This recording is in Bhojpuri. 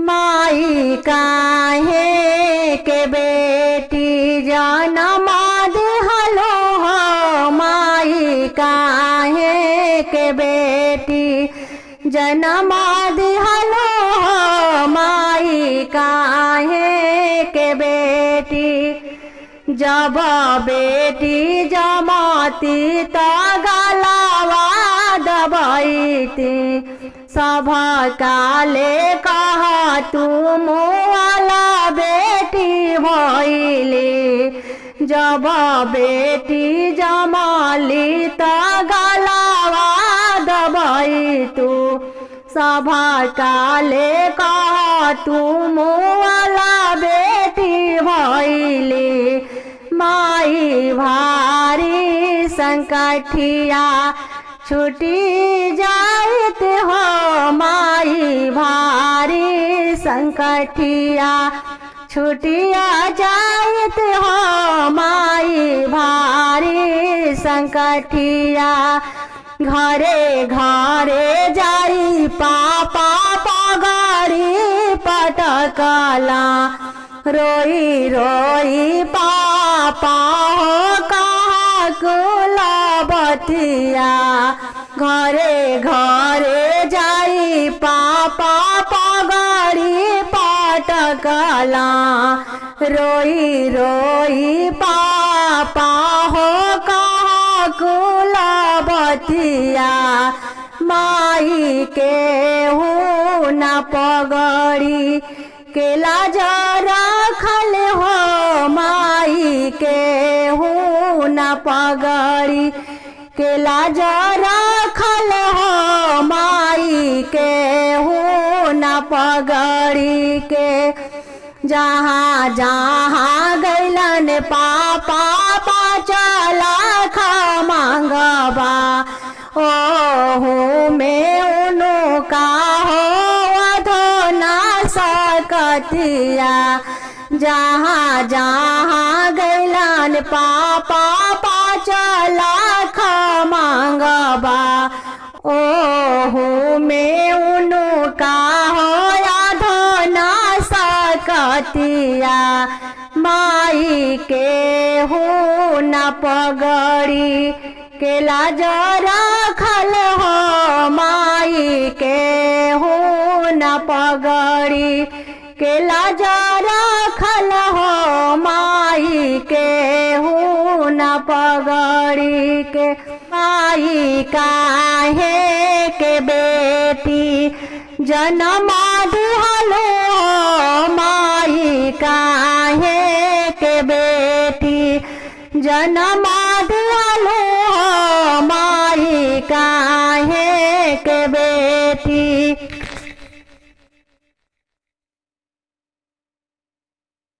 माई काहे के बेटी जनम दिहलो हो, माई काहे के बेटी जनम दिहलो हो, माई काहे के बेटी। जब बेटी जमाती त गलावा दबाईती, सब काले कहा तू मुआला बेटी भइली। जब बेटी जमाली त गलावा दबाई तू, सब काले कहा तू मुआला बेटी भइली। माई भारी संकटिया छुटी जाइत हो, माई भारी संकटिया छुटिया जाइत हो, माई भारी संकटिया। घरे घरे जाई पापा पगड़ी पटकला, रोई रोई पापा हो कहा कुला बतिया। घरे घरे जाई पापा पगड़ी पटकला, रोई रोई पापा हो कहा कुला बतिया। माई के हूँ न पगड़ी के लाज रखल हो, माई के हूँ न पगड़ी के लाज रखल हो, माई के हूँ न पगड़ी के। जहाँ जहाँ गैलन पापा पाचला खा मांगबा, ओहू में उनु का हो अधो ना सकतिया। जहाँ जहाँ गैलन पापा पाचला खा मांगबा, ओहू में उनु का हो अधो ना सकतिया। माई के हूँ न पगड़ी के लाज रखल हो, माई के हूँ न पगड़ी के लाज रखल हो, माई के हूँ न पगड़ी के। माई काहे के बेटी जनम दिहलो हो, माई काहे के बेटी जनम दिहलो